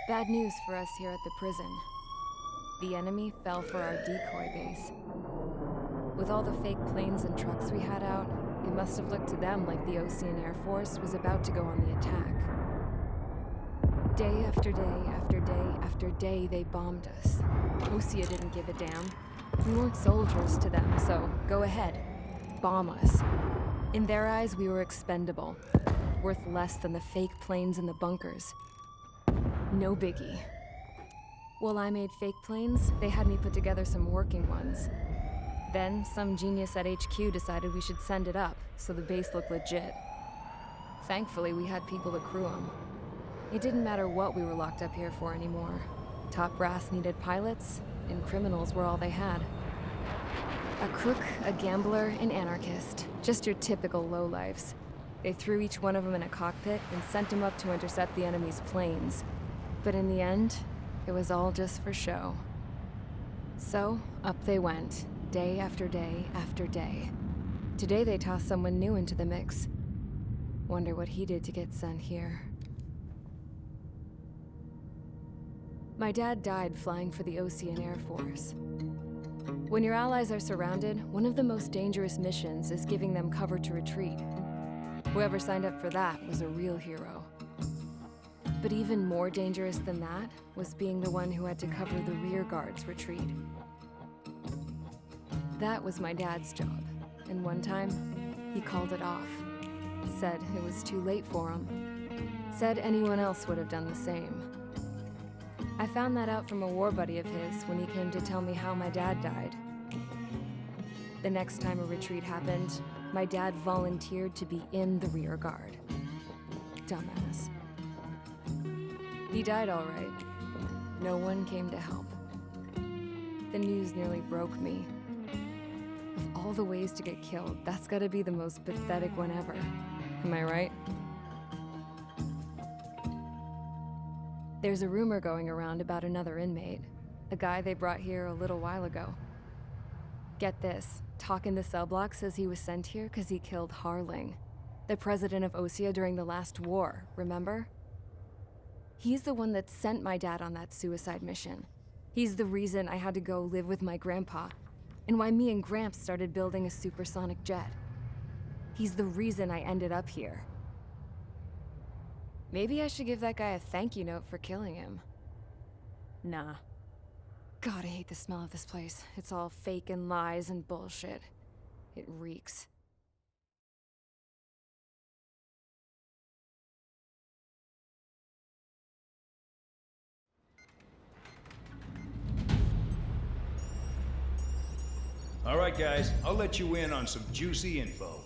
Bad news for us here at the prison. The enemy fell for our decoy base. With all the fake planes and trucks we had out, it must have looked to them like the Osean Air Force was about to go on the attack. Day after day after day after day, they bombed us. Osea didn't give a damn. We weren't soldiers to them, so go ahead. Bomb us. In their eyes, we were expendable. Worth less than the fake planes in the bunkers. No biggie. While I made fake planes, they had me put together some working ones. Then, some genius at HQ decided we should send it up, so the base looked legit. Thankfully, we had people to crew them. It didn't matter what we were locked up here for anymore. Top brass needed pilots, and criminals were all they had. A crook, a gambler, an anarchist. Just your typical lowlifes. They threw each one of them in a cockpit and sent them up to intercept the enemy's planes. But in the end, it was all just for show. So, up they went, day after day after day. Today they tossed someone new into the mix. Wonder what he did to get sent here. My dad died flying for the Osean Air Force. When your allies are surrounded, one of the most dangerous missions is giving them cover to retreat. Whoever signed up for that was a real hero. But even more dangerous than that was being the one who had to cover the rear guard's retreat. That was my dad's job, and one time, he called it off. Said it was too late for him. Said anyone else would have done the same. I found that out from a war buddy of his when he came to tell me how my dad died. The next time a retreat happened, my dad volunteered to be in the rear guard. Dumbass. He died all right. No one came to help. The news nearly broke me. Of all the ways to get killed, that's gotta be the most pathetic one ever. Am I right? There's a rumor going around about another inmate. A guy they brought here a little while ago. Get this, talk in the cell block says he was sent here because he killed Harling, the president of Osea during the last war, remember? He's the one that sent my dad on that suicide mission. He's the reason I had to go live with my grandpa, and why me and Gramps started building a supersonic jet. He's the reason I ended up here. Maybe I should give that guy a thank you note for killing him. Nah. God, I hate the smell of this place. It's all fake and lies and bullshit. It reeks. All right, guys, I'll let you in on some juicy info.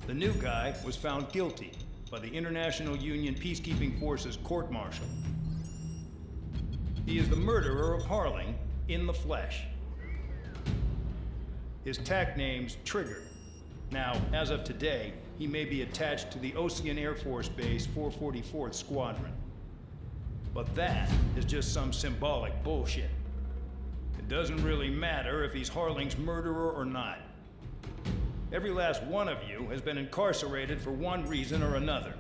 The new guy was found guilty by the International Union Peacekeeping Forces court-martial. He is the murderer of Harling in the flesh. His tack name's Trigger. Now, as of today, he may be attached to the Osean Air Force Base 444th Squadron. But that is just some symbolic bullshit. It doesn't really matter if he's Harling's murderer or not. Every last one of you has been incarcerated for one reason or another.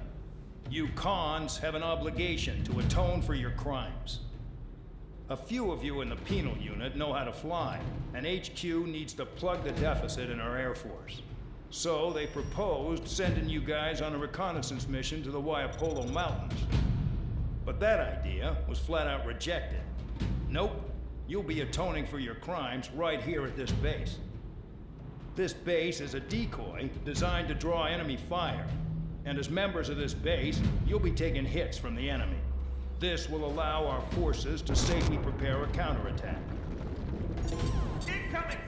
You cons have an obligation to atone for your crimes. A few of you in the penal unit know how to fly, and HQ needs to plug the deficit in our Air Force. So they proposed sending you guys on a reconnaissance mission to the Waiapolo Mountains. But that idea was flat out rejected. Nope. You'll be atoning for your crimes right here at this base. This base is a decoy designed to draw enemy fire. And as members of this base, you'll be taking hits from the enemy. This will allow our forces to safely prepare a counterattack. Incoming!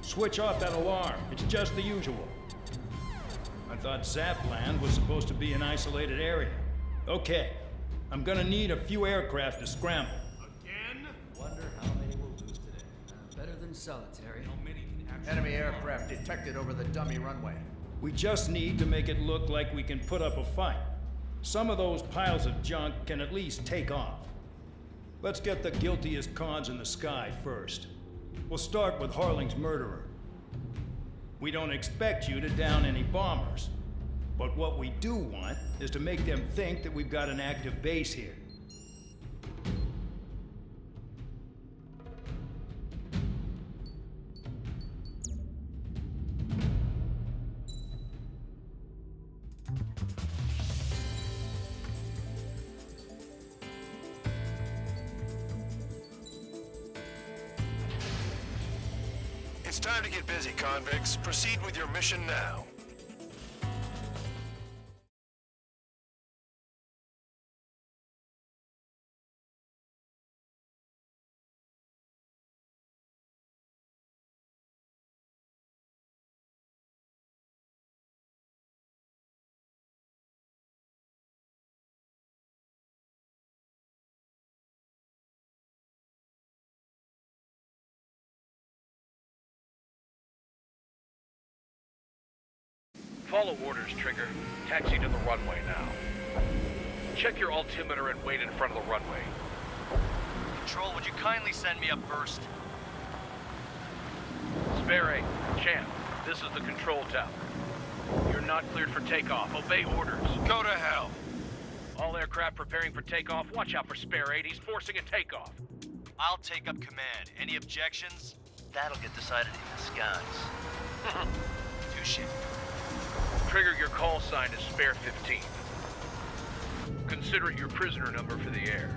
Switch off that alarm. It's just the usual. I thought Zapland was supposed to be an isolated area. Okay. I'm gonna need a few aircraft to scramble. Wonder how many will lose today. Better than solitary. How many can actually... Enemy aircraft detected over the dummy runway. We just need to make it look like we can put up a fight. Some of those piles of junk can at least take off. Let's get the guiltiest cons in the sky first. We'll start with Harling's murderer. We don't expect you to down any bombers. But what we do want is to make them think that we've got an active base here. time to get busy, convicts. Proceed with your mission now. Follow orders, Trigger. Taxi to the runway now. Check your altimeter and wait in front of the runway. Control, would you kindly send me up first? Spare 8, Champ, this is the control tower. You're not cleared for takeoff. Obey orders. Go to hell. All aircraft preparing for takeoff. Watch out for Spare 8. He's forcing a takeoff. I'll take up command. Any objections? That'll get decided in the skies. Touche. Trigger, your call sign is Spare 15. Consider it your prisoner number for the air.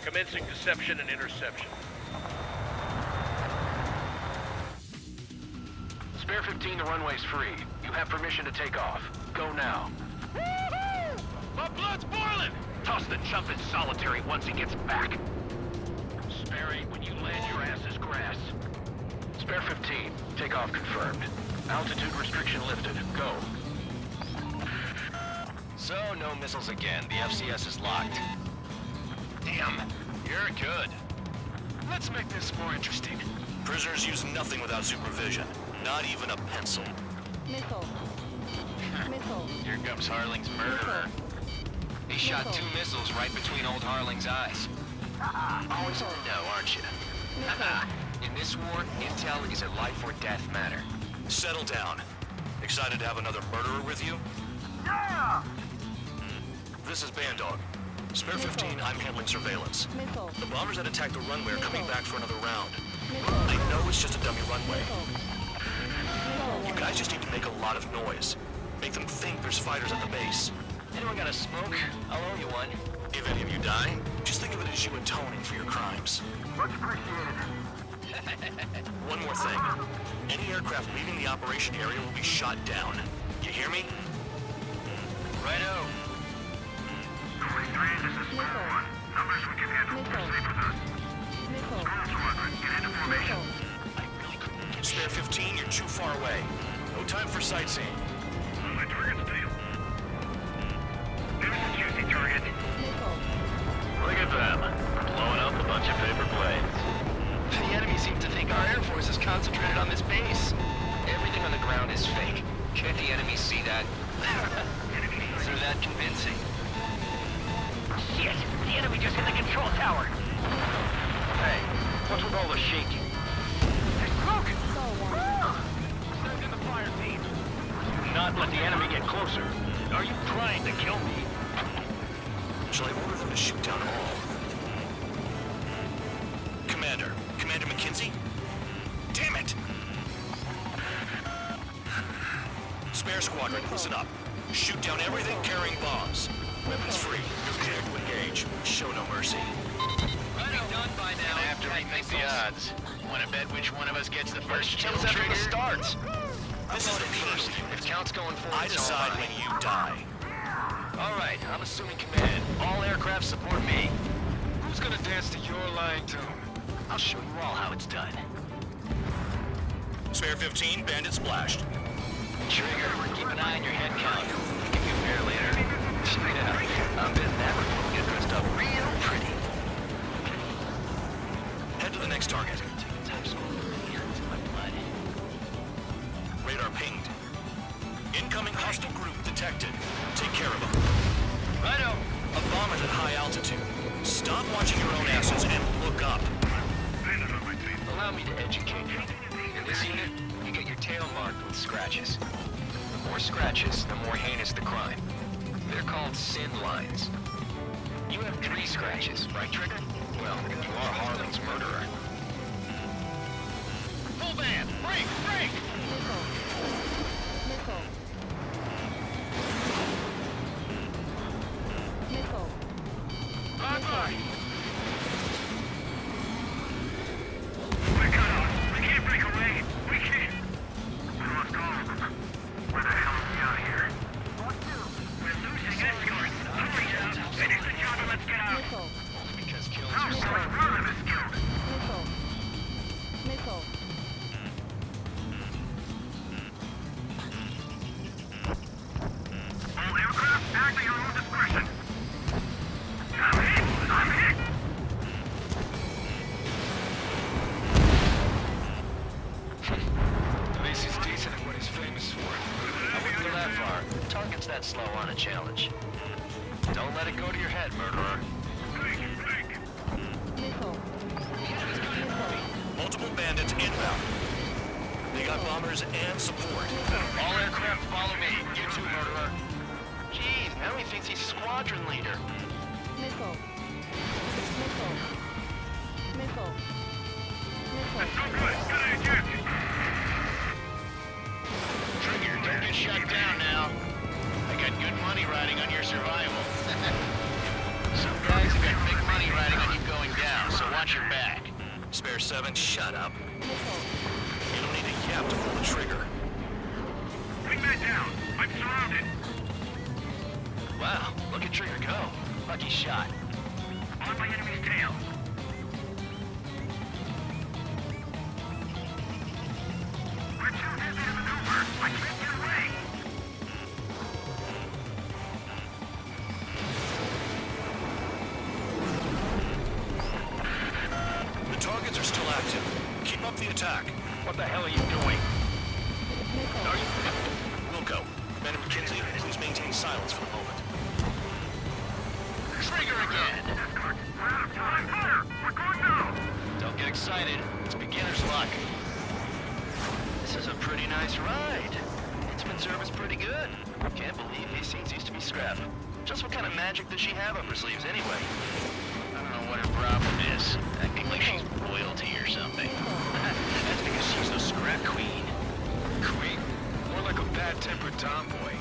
Commencing deception and interception. Spare 15, the runway's free. You have permission to take off. Go now. Woo-hoo! My blood's boiling! Toss the chump in solitary once he gets back. Spare 8, when you land, your ass is grass. Spare 15, takeoff confirmed. Altitude restriction lifted. Go. So, no missiles again. The FCS is locked. Damn, you're good. Let's make this more interesting. Prisoners use nothing without supervision. Not even a pencil. Missile. Missile. Here comes Harling's murderer. He shot 2 missiles right between old Harling's eyes. Always in the know, aren't you? In this war, intel is a life or death matter. Settle down. Excited to have another murderer with you? Yeah! This is Bandog. Spare 15, I'm handling surveillance. Missile. The bombers that attacked the runway are coming back for another round. Missile. I know it's just a dummy runway. Missile. You guys just need to make a lot of noise. Make them think there's fighters at the base. Anyone got a smoke? I'll owe you one. If any of you die, just think of it as you atoning for your crimes. Much appreciated. One more thing. Any aircraft leaving the operation area will be shot down. You hear me? Righto. Spare 15, you're too far away. No time for sightseeing. My target's tail. There's a juicy target. Look at them. Blowing up a bunch of paper planes. The enemy seems to think our Air Force is concentrated on this base. Everything on the ground is fake. Can't the enemy see that? They're that convincing. Shit! The enemy just hit the control tower! Hey, what's with all the shaking? There's smoke! Send in the fire team. Not let the enemy get closer. Are you trying to kill me? Shall I order them to shoot down all? Commander McKenzie? Damn it! Spare squadron, listen up. Shoot down everything carrying bombs. Weapons free. You're cleared to engage. Show no mercy. Done by now. Gonna have to rethink the odds. Wanna bet which one of us gets the first kill Kills after trigger? the starts. This is the First, first. if count's going forward, I decide when you die. All right, I'm assuming command. All aircraft support me. Who's gonna dance to your lying tune? I'll show you all how it's done. Spare 15, bandit splashed. Trigger, keep an eye on your head count. Give you a fare later. Yeah, I'm betting that one will get dressed up real pretty. Head to the next target. Taking top score into my blood. Radar pinged. Incoming hostile group detected. Take care of them. Righto. A bomber's at high altitude. Stop watching your own asses and look up. Allow me to educate you. In this unit, you get your tail marked with scratches. The more scratches, the more heinous the crime. They're called sin lines. You have 3 scratches, right, Trigger? Well, you are Harling's murderer. Full band! Break! Break! Missile. Missile. Bye-bye! We're cut off. We can't break away. Don't let it go to your head, murderer. Nickel. Multiple bandits inbound. They got bombers and support. All aircraft follow me. You too, murderer. Jeez, now he thinks he's squadron leader. Nickel. Nickel. Nickel. Nickel. Trigger, don't get shut down now. I got good money riding on your survival. Some guys have got big money riding on you going down, so watch your back. Spare 7, shut up. Nickel. You don't need a yap to pull the trigger. Bring that down. I'm surrounded. Wow, look at Trigger go. Lucky shot. On my enemy's tail. We're too busy to maneuver. I can't get away. The targets are still active. Keep up the attack. What the hell are you doing? Are you... Wilco, Commander McKenzie, please maintain silence for the moment. Trigger again. We're out of time. Fire! We're going now. Don't get excited. It's beginner's luck. This is a pretty nice ride. Instrument service pretty good. Can't believe these scenes used to be scrap. Just what kind of magic does she have up her sleeves anyway? I don't know what her problem is. Acting like she's royalty or something. That's because she's a scrap queen. Queen? More like a bad-tempered tomboy.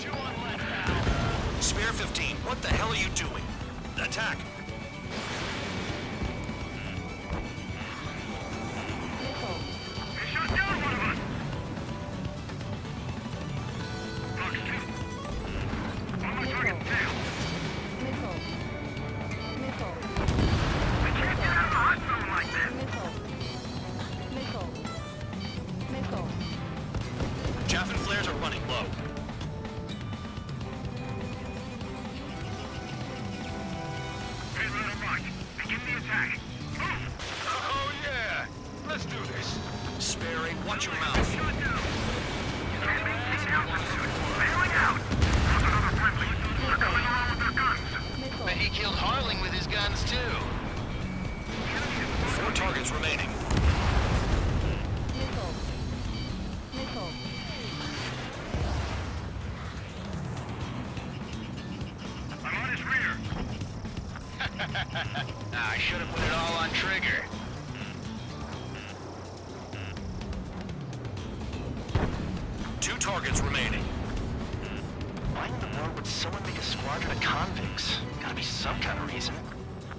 Chew on lead, pal. Spare 15, what the hell are you doing? Attack! Nickel. They shot down one of us! Fox 2. On my target tail. Nickel. Nickel. We can't get out of the hot zone like this! Nickel. Nickel. Nickel. Chaff and flares are running low. Get rid of Mike. Begin the attack. Oh yeah! Let's do this. Spare 8, watch your mouth. Shot down. Bailing out. There's another friendly. They're coming around with their guns. Nickel. Bet he killed Harling with his guns too. 4 targets remaining. Nickel. Nickel. I'm on his rear. I should have put it all on Trigger. Two targets remaining. Why in the world would someone make a squadron of convicts? Gotta be some kind of reason.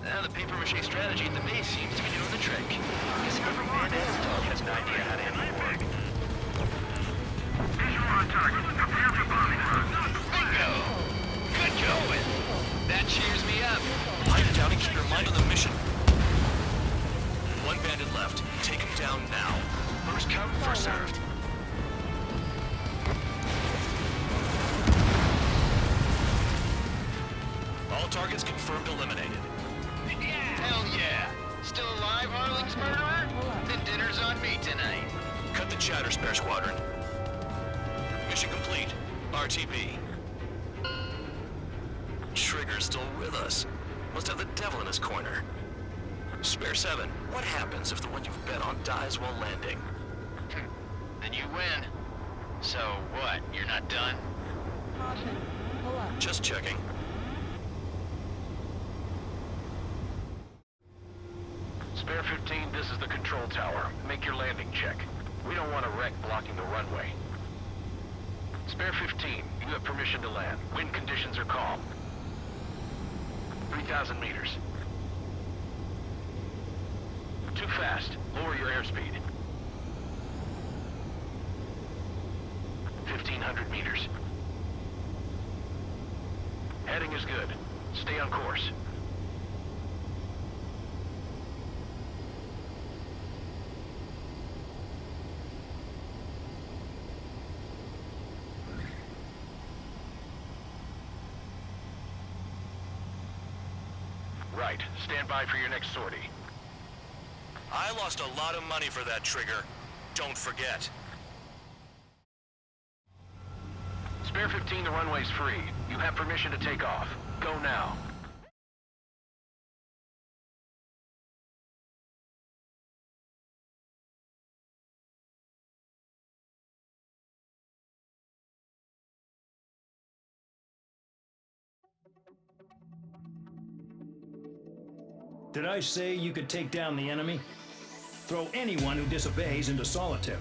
The papier-mâché strategy at the base seems to be doing the trick. Guess every bandit's dog has an idea how to handle work. Visual on target. Prepare for bombing. Bingo! Good going! That cheers me up. Pipe down and keep your mind on the mission. One bandit left. Take him down now. First come, first served. All targets confirmed eliminated. Hell yeah! Still alive, Harling's murderer? Then dinner's on me tonight. Cut the chatter, Spare Squadron. Mission complete. RTB. Trigger's still with us. Must have the devil in his corner. Spare 7, what happens if the one you've bet on dies while landing? Then you win. So what, you're not done? Caution. Pull up. Just checking. Spare 15, this is the control tower. Make your landing check. We don't want a wreck blocking the runway. Spare 15, you have permission to land. Wind conditions are calm. 3,000 meters. Too fast. Lower your airspeed. 1,500 meters. Heading is good. Stay on course. Right. Stand by for your next sortie. I lost a lot of money for that trigger. Don't forget. Spare 15, the runway's free. You have permission to take off. Go now. Did I say you could take down the enemy? Throw anyone who disobeys into solitary.